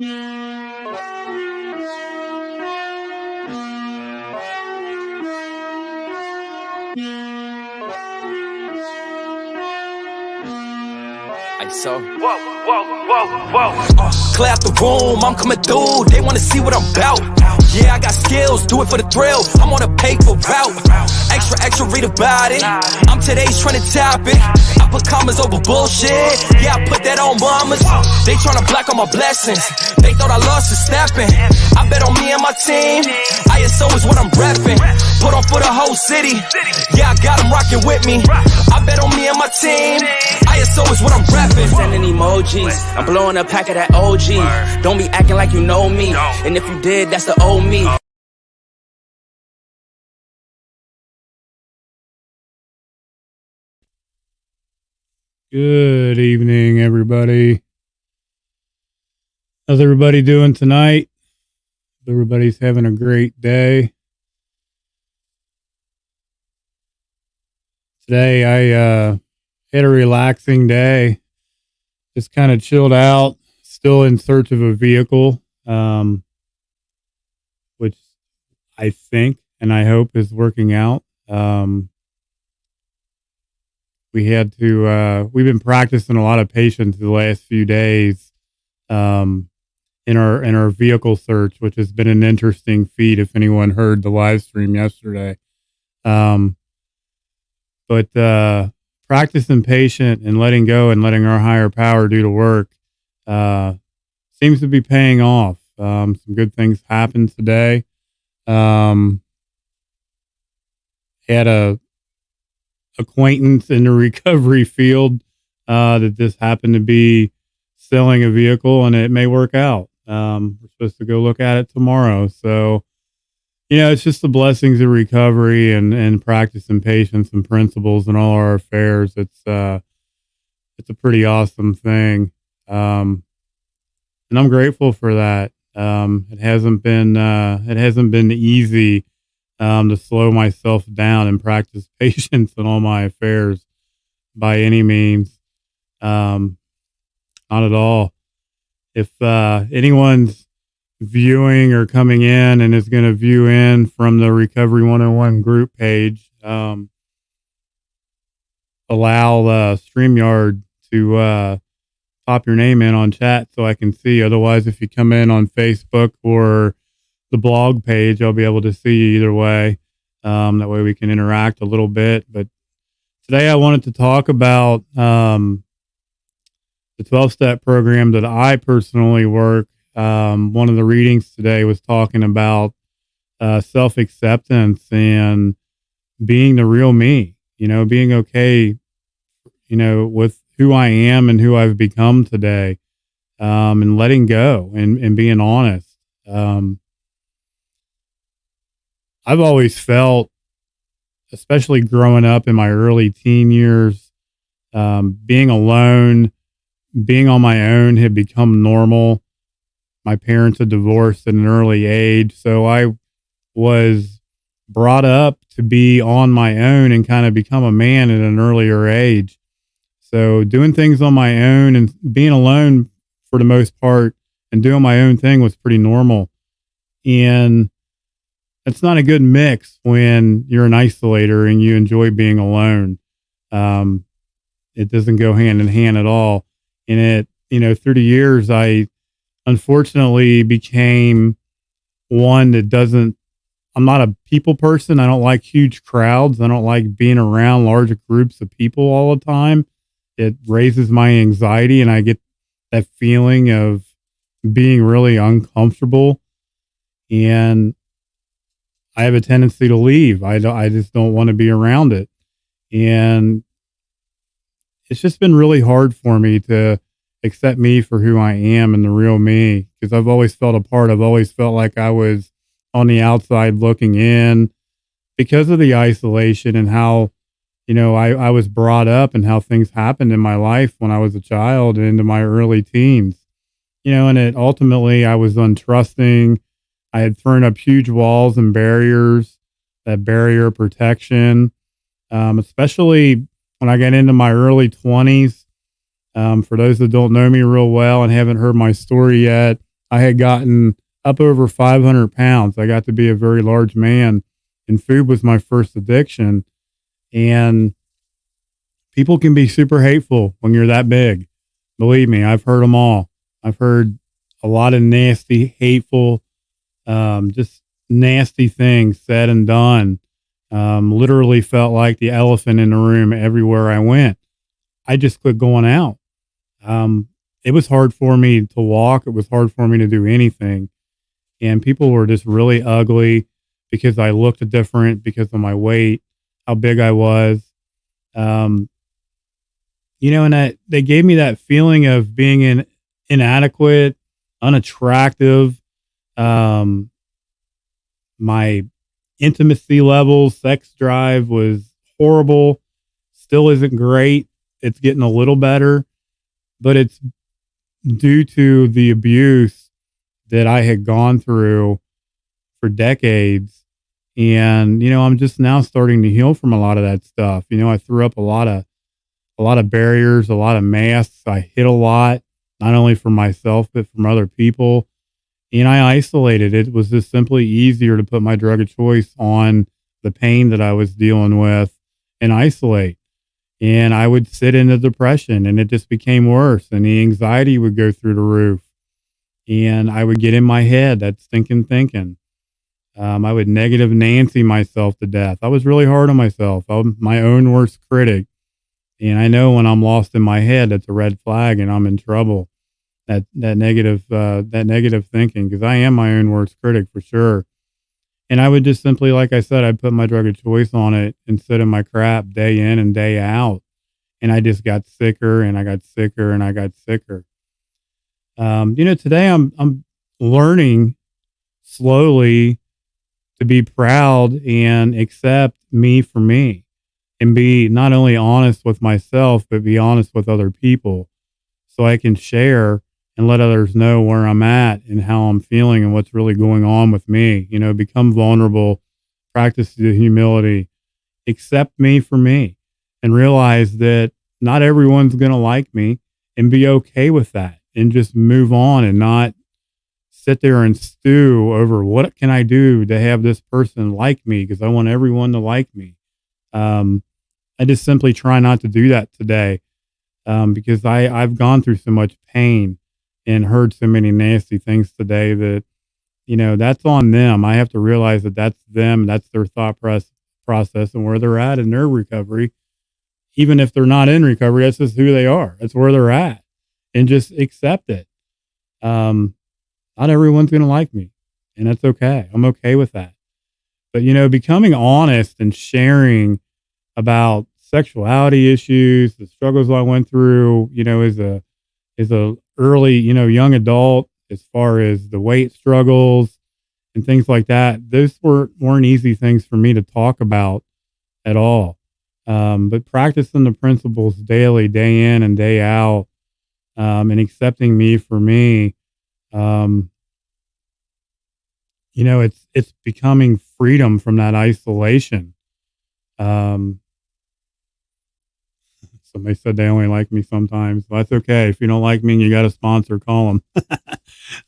So, clear out the room, I'm coming through, they wanna see what I'm about. Yeah, I got skills, do it for the thrill, I'm on a paper route. Extra, read about it, I'm today's trending topic. I put commas over bullshit, yeah, I put that on mamas. They tryna block all my blessings, they thought I lost the stepping. I bet on me and my team, ISO is what I'm repping. Put on for the whole city, yeah, I got them rocking with me. I bet on me and my team, ISO is what I'm repping. Sending emojis, I'm blowing a pack of that OG. Don't be acting like you know me, and if you did, that's the old me. Good evening, everybody. How's everybody doing tonight? Everybody's having a great day. Today I had a relaxing day. Just kind of chilled out, still in search of a vehicle, which I think and I hope is working out. We've been practicing a lot of patience the last few days in our vehicle search, which has been an interesting feat if anyone heard the live stream yesterday. But practicing patient and letting go and letting our higher power do the work seems to be paying off. Some good things happened today. Had a acquaintance in the recovery field that just happened to be selling a vehicle, and it may work out. We're supposed to go look at it tomorrow. So, it's just the blessings of recovery and practicing patience and principles in all our affairs. It's a pretty awesome thing. And I'm grateful for that. It hasn't been easy to slow myself down and practice patience in all my affairs by any means. Not at all. If anyone's viewing or coming in and is going to view in from the Recovery 101 group page, allow StreamYard to pop your name in on chat so I can see. Otherwise, if you come in on Facebook or the blog page, I'll be able to see you either way. That way we can interact a little bit. But today I wanted to talk about the 12-step program that I personally work. One of the readings today was talking about self-acceptance and being the real me, being okay, with who I am and who I've become today, and letting go and being honest. I've always felt, especially growing up in my early teen years, being alone, being on my own had become normal. My parents had divorced at an early age, so I was brought up to be on my own and kind of become a man at an earlier age. So doing things on my own and being alone for the most part and doing my own thing was pretty normal. And it's not a good mix when you're an isolator and you enjoy being alone. It doesn't go hand in hand at all. And through the years, I unfortunately became one that I'm not a people person. I don't like huge crowds. I don't like being around large groups of people all the time. It raises my anxiety and I get that feeling of being really uncomfortable. And I have a tendency to leave. I just don't want to be around it. And it's just been really hard for me to accept me for who I am and the real me, because I've always felt apart. I've always felt like I was on the outside looking in because of the isolation and how, I was brought up and how things happened in my life when I was a child and into my early teens, and ultimately I was untrusting. I had thrown up huge walls and barriers, that barrier protection, especially when I got into my early 20s. For those that don't know me real well and haven't heard my story yet, I had gotten up over 500 pounds. I got to be a very large man, and food was my first addiction. And people can be super hateful when you're that big. Believe me, I've heard them all. I've heard a lot of nasty, hateful, just nasty things said and done. Literally felt like the elephant in the room everywhere I went. I just quit going out. It was hard for me to walk. It was hard for me to do anything. And people were just really ugly because I looked different, because of my weight, how big I was. And they gave me that feeling of being inadequate, unattractive. My intimacy level, sex drive was horrible. Still isn't great. It's getting a little better, but it's due to the abuse that I had gone through for decades. And, I'm just now starting to heal from a lot of that stuff. I threw up a lot of barriers, a lot of masks. I hid a lot, not only from myself, but from other people. And I isolated. It was just simply easier to put my drug of choice on the pain that I was dealing with and isolate. And I would sit in the depression, and it just became worse. And the anxiety would go through the roof. And I would get in my head, that stinking thinking. I would negative Nancy myself to death. I was really hard on myself. I'm my own worst critic. And I know when I'm lost in my head, that's a red flag and I'm in trouble. That negative thinking, because I am my own worst critic for sure. And I would just simply, like I said, I'd put my drug of choice on it and sit in my crap day in and day out. And I just got sicker and I got sicker and I got sicker. Today I'm learning slowly to be proud and accept me for me, and be not only honest with myself, but be honest with other people, so I can share and let others know where I'm at and how I'm feeling and what's really going on with me. Become vulnerable, practice the humility, accept me for me, and realize that not everyone's going to like me, and be okay with that, and just move on and not sit there and stew over what can I do to have this person like me, because I want everyone to like me. I just simply try not to do that today, because I've gone through so much pain and heard so many nasty things today that, that's on them. I have to realize that that's them. That's their thought process and where they're at in their recovery. Even if they're not in recovery, that's just who they are. That's where they're at, and just accept it. Not everyone's going to like me, and that's okay. I'm okay with that. But, becoming honest and sharing about sexuality issues, the struggles I went through, as a early, young adult, as far as the weight struggles and things like that, those weren't easy things for me to talk about at all. But practicing the principles daily, day in and day out, and accepting me for me, it's becoming freedom from that isolation. Somebody said they only like me sometimes. Well, that's okay. If you don't like me and you got a sponsor, call them.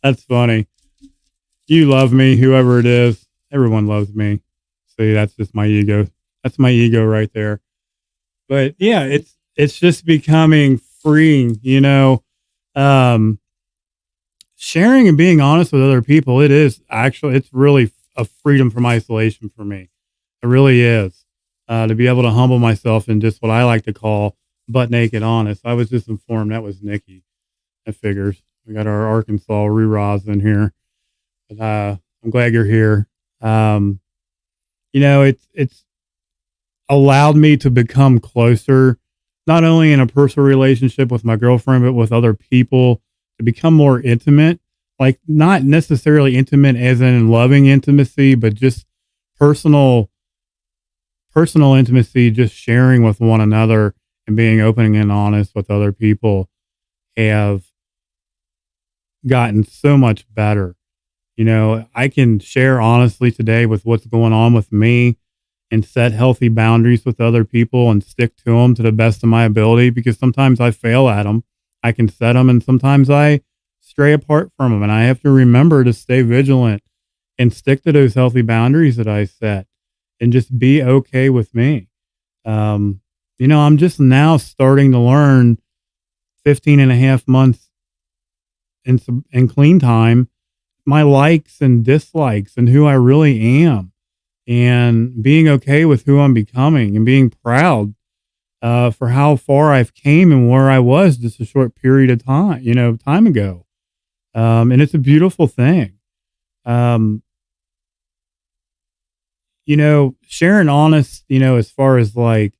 That's funny. You love me, whoever it is. Everyone loves me. See, that's just my ego. That's my ego right there. But yeah, it's just becoming freeing, sharing and being honest with other people. It's really a freedom from isolation for me. It really is. To be able to humble myself in just what I like to call butt naked honest. I was just informed that was Nikki. That figures. We got our Arkansas re-ros in here. But, I'm glad you're here. It's allowed me to become closer, not only in a personal relationship with my girlfriend, but with other people, to become more intimate. Like, not necessarily intimate as in loving intimacy, but just personal intimacy, just sharing with one another and being open and honest with other people, have gotten so much better. I can share honestly today with what's going on with me and set healthy boundaries with other people and stick to them to the best of my ability, because sometimes I fail at them. I can set them, and sometimes I stray apart from them. And I have to remember to stay vigilant and stick to those healthy boundaries that I set and just be okay with me. I'm just now starting to learn 15 and a half months in clean time, my likes and dislikes and who I really am, and being okay with who I'm becoming and being proud for how far I've came and where I was just a short period of time ago. And it's a beautiful thing. Sharing honest, as far as like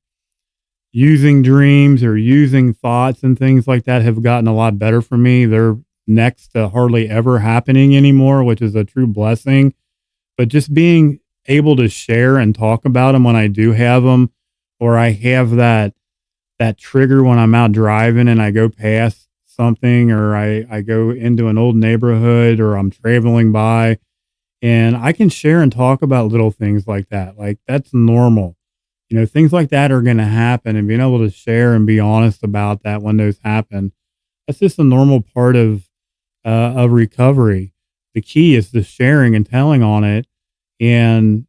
using dreams or using thoughts and things like that have gotten a lot better for me. They're next to hardly ever happening anymore, which is a true blessing. But just being able to share and talk about them when I do have them, or I have that trigger when I'm out driving and I go past something, or I go into an old neighborhood, or I'm traveling by, and I can share and talk about little things like that. Like, that's normal. Things like that are going to happen, and being able to share and be honest about that when those happen, that's just a normal part of recovery. The key is the sharing and telling on it, and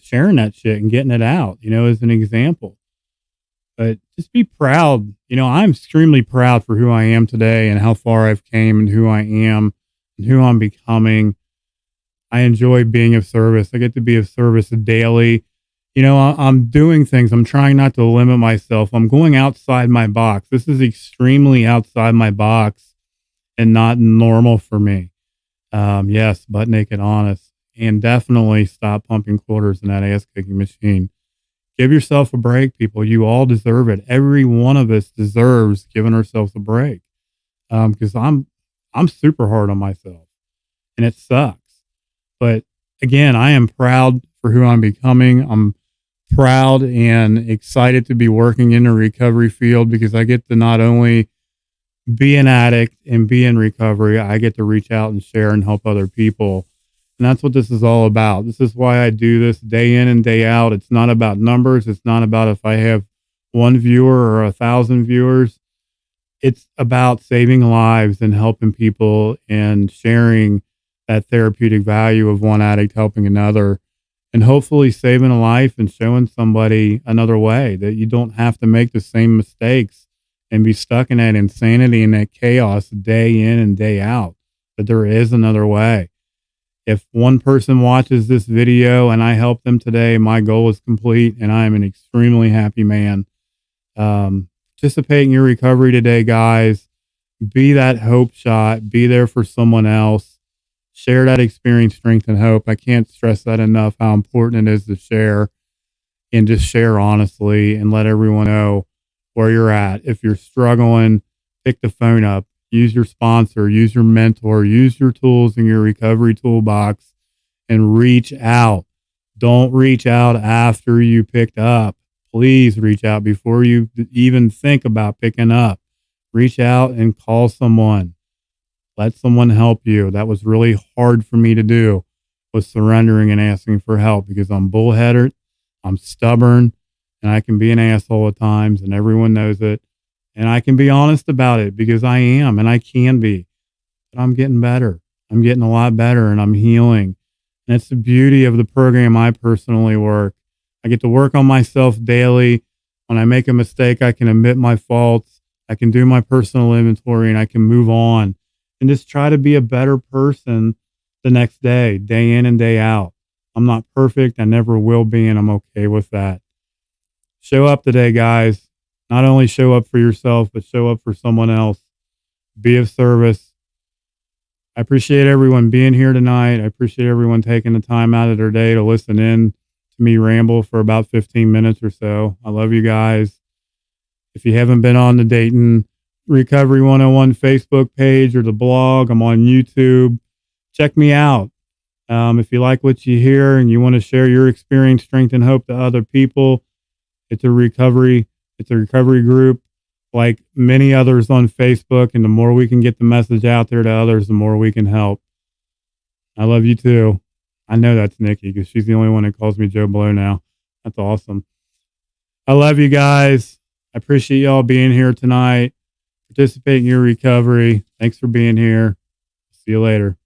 sharing that shit and getting it out, as an example. But just be proud. I'm extremely proud for who I am today and how far I've came and who I am and who I'm becoming. I enjoy being of service. I get to be of service daily. I'm doing things. I'm trying not to limit myself. I'm going outside my box. This is extremely outside my box and not normal for me. Yes, butt naked honest. And definitely stop pumping quarters in that ass kicking machine. Give yourself a break, people. You all deserve it. Every one of us deserves giving ourselves a break. Because I'm super hard on myself, and it sucks. But again, I am proud for who I'm becoming. I'm proud and excited to be working in the recovery field, because I get to not only be an addict and be in recovery, I get to reach out and share and help other people. And that's what this is all about. This is why I do this day in and day out. It's not about numbers. It's not about if I have 1 viewer or 1,000 viewers. It's about saving lives and helping people and sharing that therapeutic value of one addict helping another, and hopefully saving a life and showing somebody another way, that you don't have to make the same mistakes and be stuck in that insanity and that chaos day in and day out, that there is another way. If one person watches this video and I help them today, my goal is complete, and I am an extremely happy man. Participate in your recovery today, guys. Be that hope shot. Be there for someone else. Share that experience, strength, and hope. I can't stress that enough, how important it is to share, and just share honestly and let everyone know where you're at. If you're struggling, pick the phone up. Use your sponsor, use your mentor, use your tools in your recovery toolbox, and reach out. Don't reach out after you picked up. Please reach out before you even think about picking up. Reach out and call someone. Let someone help you. That was really hard for me to do, was surrendering and asking for help, because I'm bullheaded, I'm stubborn, and I can be an asshole at times, and everyone knows it. And I can be honest about it, because I am, and I can be. But I'm getting better. I'm getting a lot better, and I'm healing. And it's the beauty of the program I personally work. I get to work on myself daily. When I make a mistake, I can admit my faults. I can do my personal inventory, and I can move on and just try to be a better person the next day, day in and day out. I'm not perfect. I never will be, and I'm okay with that. Show up today, guys. Not only show up for yourself, but show up for someone else. Be of service. I appreciate everyone being here tonight. I appreciate everyone taking the time out of their day to listen in to me ramble for about 15 minutes or so. I love you guys. If you haven't been on the Dayton Recovery 101 Facebook page or the blog, I'm on YouTube. Check me out. If you like what you hear and you want to share your experience, strength, and hope to other people, it's a recovery group like many others on Facebook. And the more we can get the message out there to others, the more we can help. I love you too. I know that's Nikki, because she's the only one that calls me Joe Blow now. That's awesome. I love you guys. I appreciate y'all being here tonight. Participate in your recovery. Thanks for being here. See you later.